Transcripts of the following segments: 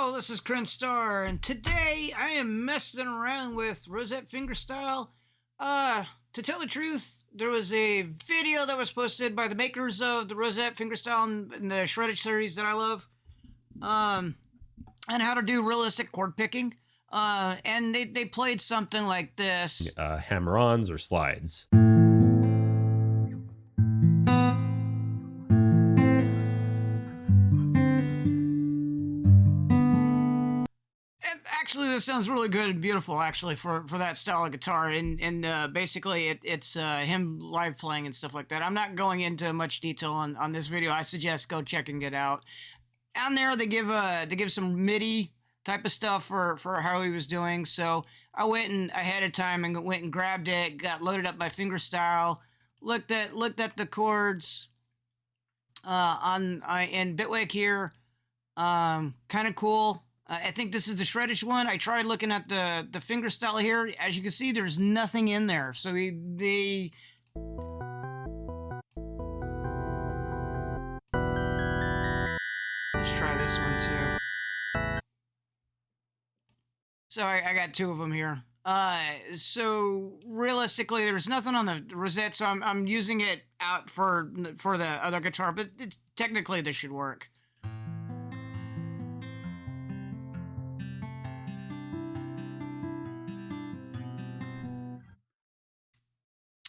Hello, this is Kryn Star, and today I am messing around with rosette fingerstyle. To tell the truth, there was a video that was posted by the makers of the rosette fingerstyle in the shreddage series that I love, on how to do realistic chord picking. And they played something like this. Hammer-ons or slides. Actually, this sounds really good and beautiful, actually, for that style of guitar. And basically, it's him live playing and stuff like that. I'm not going into much detail on this video. I suggest go checking it out. On there, they give some MIDI type of stuff for how he was doing. So I went and ahead of time and went and grabbed it, got loaded up my fingerstyle, looked at the chords in Bitwig here. Kind of cool. I think this is the shreddage one. I tried looking at the fingerstyle here. As you can see, there's nothing in there. So they let's try this one too. So I got two of them here. So realistically, there's nothing on the rosette, so I'm using it out for the other guitar, but technically this should work.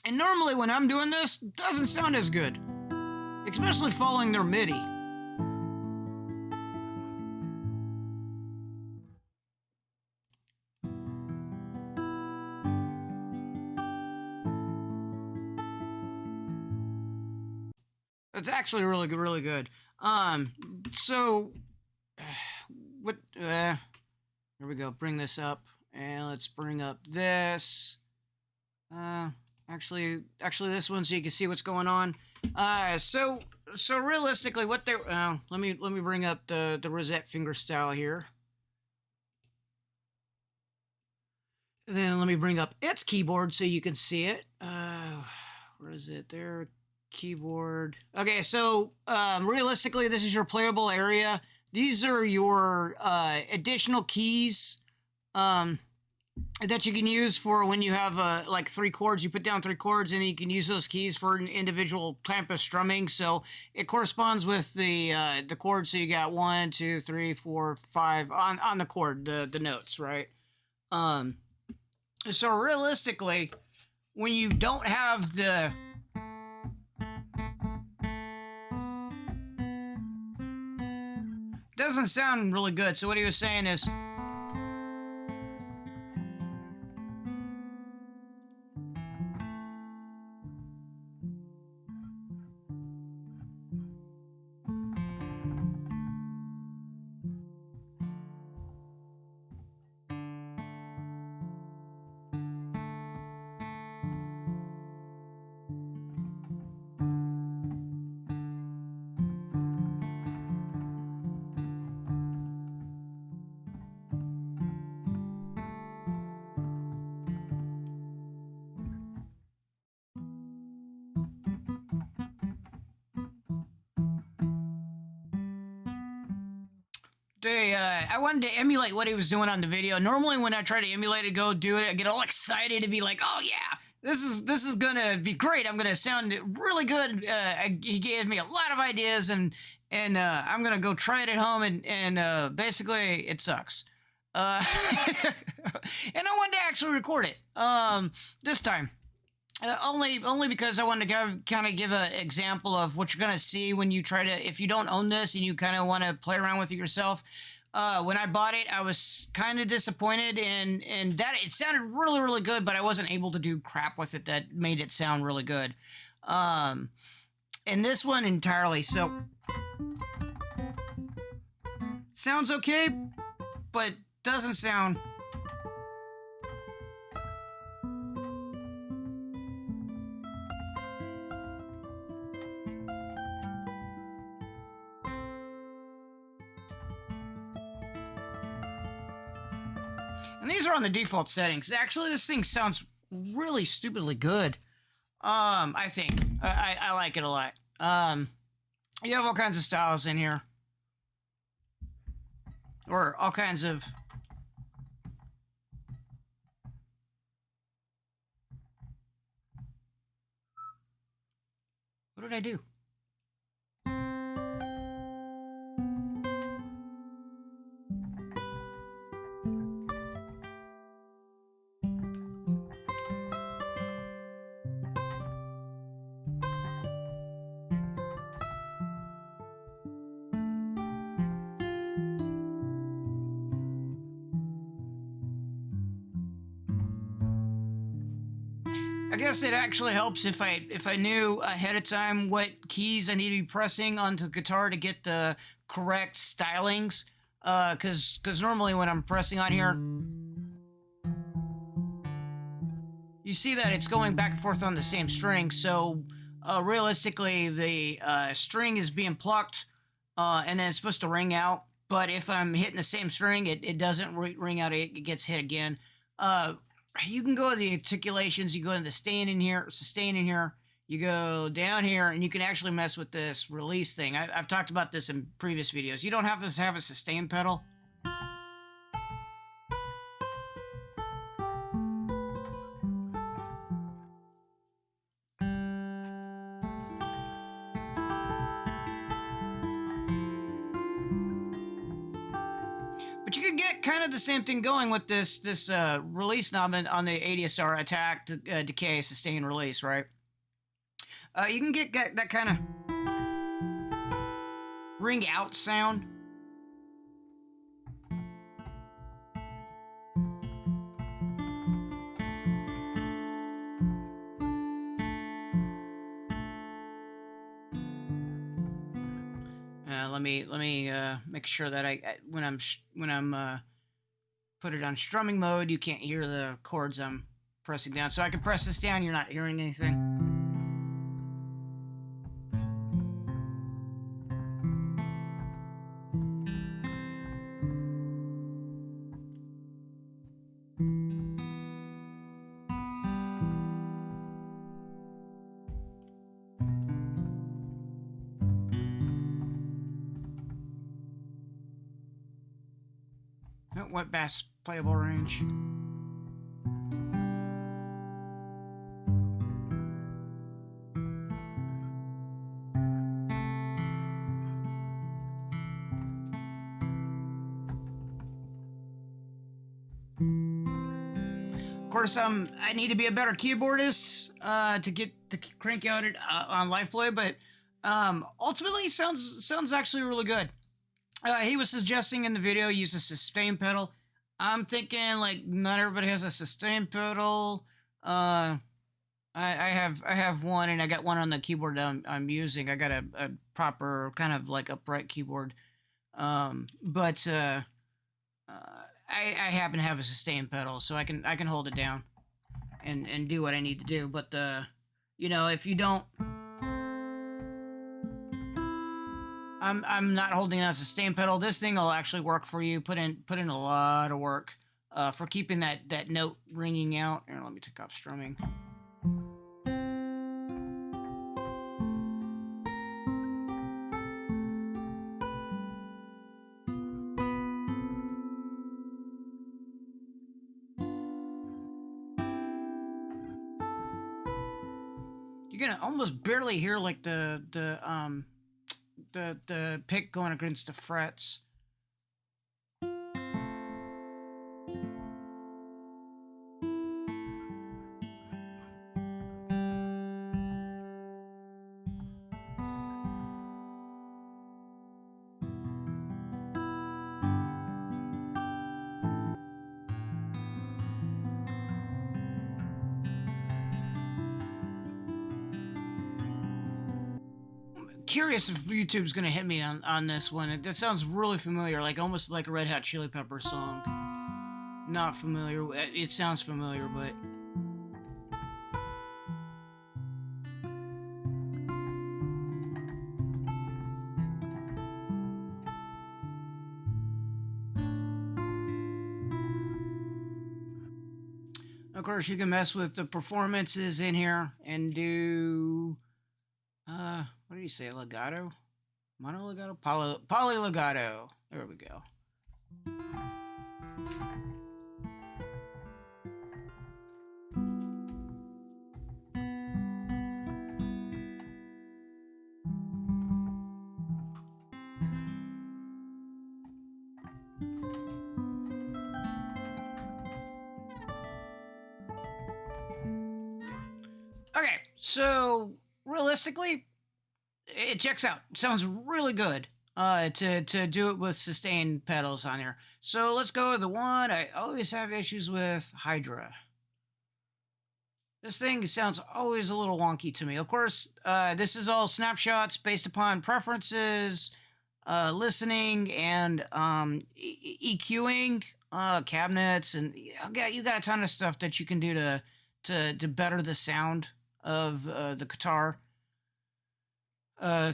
And normally when I'm doing this, it doesn't sound as good, especially following their MIDI. It's actually really good, really good. So what? Here we go. Bring this up, and let's bring up this. Actually, this one so you can see what's going on. So realistically, what they let me bring up the rosette fingerstyle here. And then let me bring up its keyboard so you can see it. Where is it? There, keyboard. Okay, so realistically, this is your playable area. These are your additional keys. That you can use for when you have like 3 chords. You put down 3 chords and you can use those keys for an individual type of strumming. So it corresponds with the chords. So you got 1, 2, 3, 4, 5 on the chord, the notes, right? So realistically, when you don't have the doesn't sound really good. So what he was saying is, I wanted to emulate what he was doing on the video. Normally when I try to emulate it, go do it, I get all excited to be like, oh yeah, this is gonna be great. I'm gonna sound really good. He gave me a lot of ideas, and I'm gonna go try it at home, and basically it sucks. And I wanted to actually record it this time. Only because I wanted to kind of give an example of what you're gonna see when you try to, if you don't own this and you kind of want to play around with it yourself. When I bought it, I was kind of disappointed in that it sounded really, really good, but I wasn't able to do crap with it that made it sound really good. And this one entirely, so sounds okay, but doesn't sound. And these are on the default settings. Actually, this thing sounds really stupidly good. I think. I like it a lot. You have all kinds of styles in here. or all kinds of. What did I do? I guess it actually helps if I knew ahead of time what keys I need to be pressing onto the guitar to get the correct stylings. Cause normally when I'm pressing on here, you see that it's going back and forth on the same string. So realistically, the string is being plucked, and then it's supposed to ring out. But if I'm hitting the same string, it doesn't ring out. It gets hit again. You can go to the articulations. You go into sustain in here. You go down here, and you can actually mess with this release thing. I've talked about this in previous videos. You don't have to have a sustain pedal. But you can get kind of the same thing going with this release knob on the ADSR attack, decay, sustain, release, right? You can get that kind of ring out sound. Let me make sure that when I'm put it on strumming mode, you can't hear the chords I'm pressing down. So I can press this down, you're not hearing anything. What bass playable range? Of course, I need to be a better keyboardist to crank out it on live play, but ultimately sounds actually really good. He was suggesting in the video use a sustain pedal. I'm thinking like not everybody has a sustain pedal. I have one, and I got one on the keyboard that I'm using. I got a proper kind of like upright keyboard, but I happen to have a sustain pedal, so I can hold it down and do what I need to do. But if you don't. I'm not holding out a sustain pedal. This thing will actually work for you. Put in a lot of work for keeping that note ringing out. Here, let me take off strumming. You're gonna almost barely hear like the pick going against the frets. Curious if YouTube's gonna hit me on this one. That sounds really familiar, like almost like a Red Hot Chili Pepper song. Not familiar. It sounds familiar, but of course you can mess with the performances in here and do what do you say, legato? Mono legato? Poly legato. There we go. Okay, so realistically, it checks out. It sounds really good. To do it with sustained pedals on there. So let's go with the one I always have issues with, Hydra. This thing sounds always a little wonky to me. Of course, this is all snapshots based upon preferences, listening, and EQing cabinets, and you got a ton of stuff that you can do to better the sound of the guitar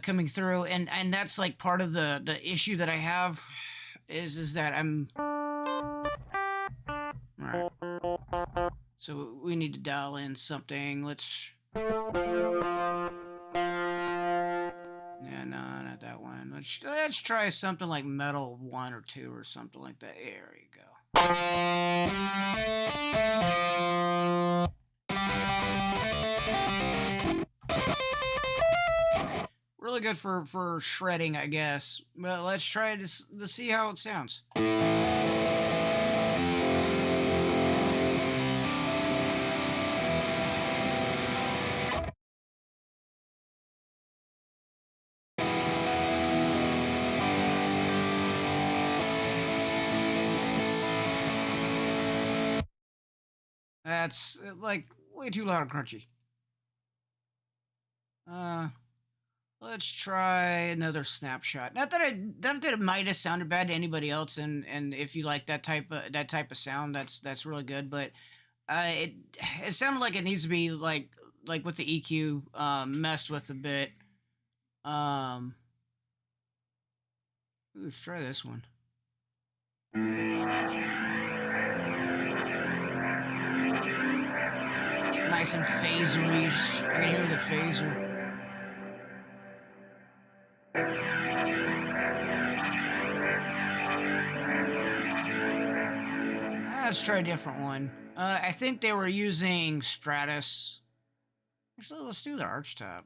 coming through, and that's like part of the issue that I have is that I'm all right. So we need to dial in something. Let's. Yeah, no, not that one. Let's try something like Metal 1 or 2 or something like that. There you go. Really good for shredding, I guess. But let's try to see how it sounds. That's like way too loud and crunchy. Let's try another snapshot. Not that it might have sounded bad to anybody else, and if you like that type of sound, that's really good. But it sounded like it needs to be like with the EQ messed with a bit. Let's try this one. Nice and phasery. I can hear the phaser. Let's try a different one. I think they were using Stratus. Actually, let's do the archtop.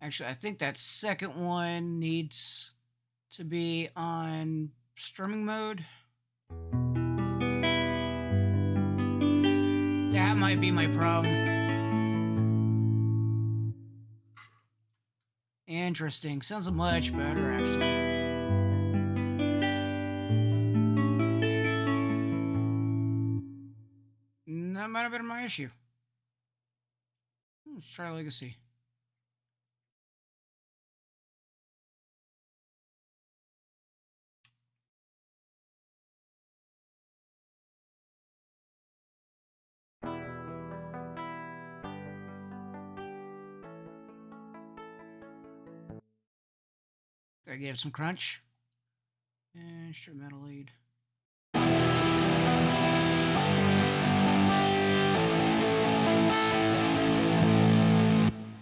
Actually, I think that second one needs to be on strumming mode. That might be my problem. Interesting. Sounds much better, actually. That might have been my issue. Let's try Legacy. Gotta give it some crunch. And instrumental lead.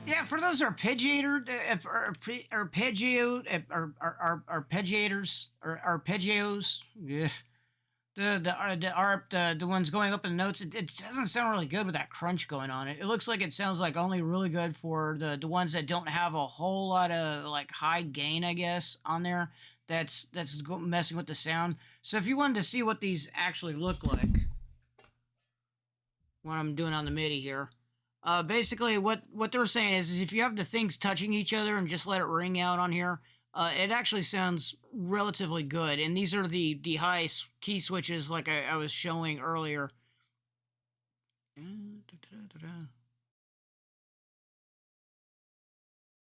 Yeah, for those arpeggiators, yeah. The ARP, the ones going up in the notes, it doesn't sound really good with that crunch going on. It looks like it sounds like only really good for the ones that don't have a whole lot of like high gain, I guess, on there. That's messing with the sound. So if you wanted to see what these actually look like, what I'm doing on the MIDI here, basically what they're saying is if you have the things touching each other and just let it ring out on here, it actually sounds relatively good. And these are the high key switches like I was showing earlier.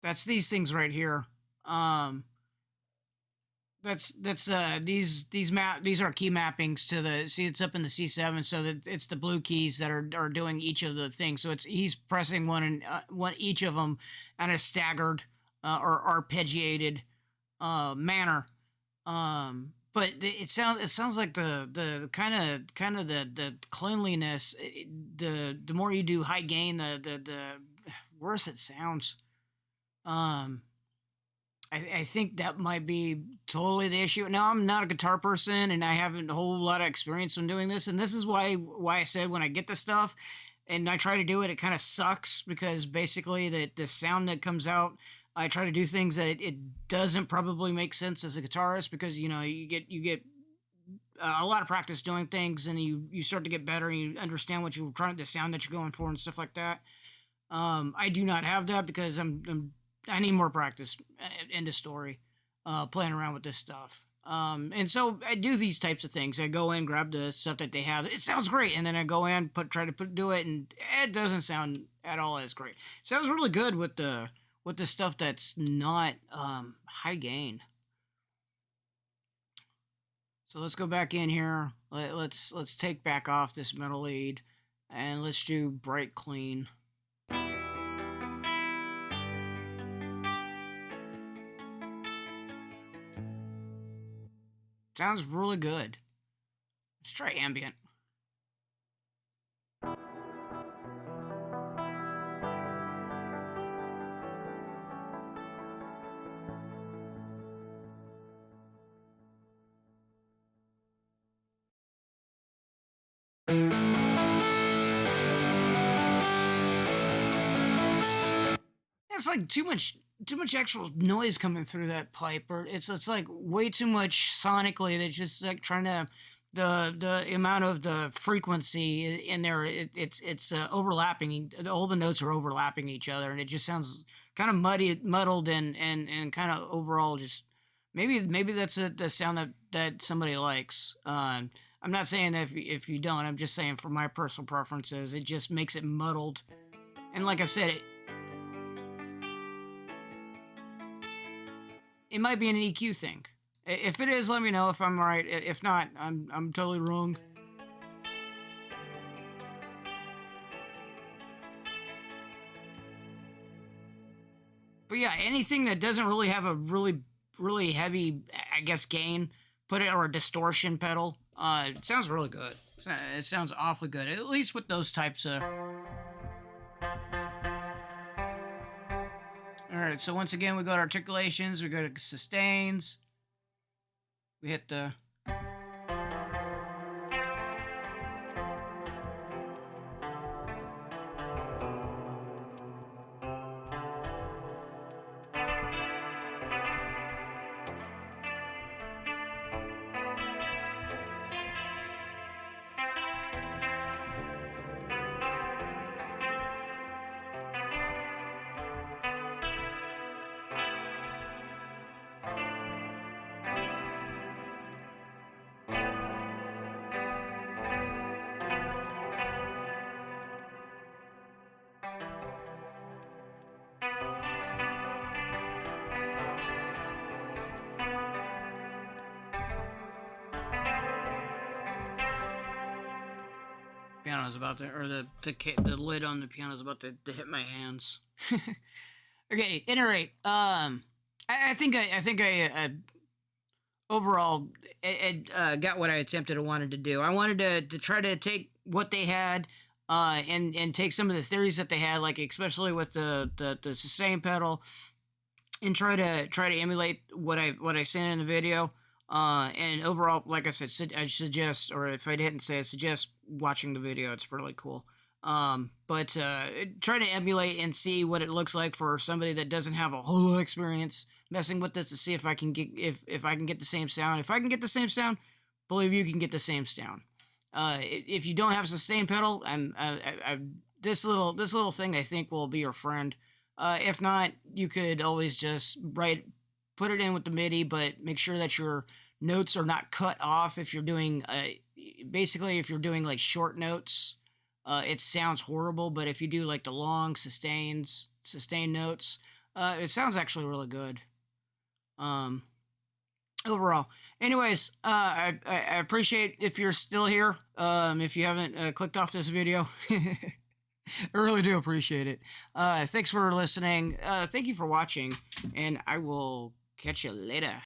That's these things right here. Um, that's these are key mappings to the, see, it's up in the C7, so that it's the blue keys that are doing each of the things. So it's, he's pressing one and one each of them on a staggered or arpeggiated manner. But it sounds like the kind of the cleanliness. The more you do high gain, the worse it sounds. I think that might be totally the issue. Now, I'm not a guitar person, and I haven't a whole lot of experience in doing this, and this is why I said when I get the stuff and I try to do it, it kind of sucks, because basically the sound that comes out, I try to do things that it doesn't probably make sense as a guitarist, because you know you get a lot of practice doing things, and you start to get better, and you understand what you're trying, the sound that you're going for, and stuff like that. I do not have that, because I need more practice. End of story. Playing around with this stuff. And so I do these types of things. I go in, grab the stuff that they have. It sounds great, and then I go in, do it, and it doesn't sound at all as great. It sounds really good with the stuff that's not high gain. So let's go back in here. Let's take back off this metal lead, and let's do bright clean. Sounds really good. Let's try ambient. It's like too much actual noise coming through that pipe, or it's like way too much sonically. That's just like trying to, the amount of the frequency in there, it's overlapping. All the notes are overlapping each other, and it just sounds kind of muddled, and kind of overall just, maybe that's the sound that somebody likes. I'm not saying that if you don't. I'm just saying for my personal preferences, it just makes it muddled. And like I said, it might be an EQ thing. If it is, let me know if I'm right. If not, I'm totally wrong. But yeah, anything that doesn't really have a really heavy, I guess, gain, put it, or a distortion pedal, it sounds really good. It sounds awfully good, at least with those types of. All right, so once again, we go to articulations, we go to sustains, we hit the. Piano's about to, or the lid on the piano's about to hit my hands. Okay, at any rate, I think I overall got what I attempted and wanted to do. I wanted to try to take what they had, and take some of the theories that they had, like especially with the sustain pedal, and try to emulate what I seen in the video. And overall, like I said, I suggest, or if I didn't say, I suggest watching the video. It's really cool. But try to emulate and see what it looks like for somebody that doesn't have a whole lot of experience messing with this, to see if I can get if I can get the same sound. If I can get the same sound, believe you can get the same sound. If you don't have a sustain pedal, this little thing, I think, will be your friend. If not, you could always just put it in with the MIDI, but make sure that your notes are not cut off if you're doing basically if you're doing like short notes, it sounds horrible, but if you do like the long sustained notes, it sounds actually really good. Overall. Anyways, I appreciate if you're still here. If you haven't clicked off this video, I really do appreciate it. Thanks for listening. Thank you for watching, and I will catch you later.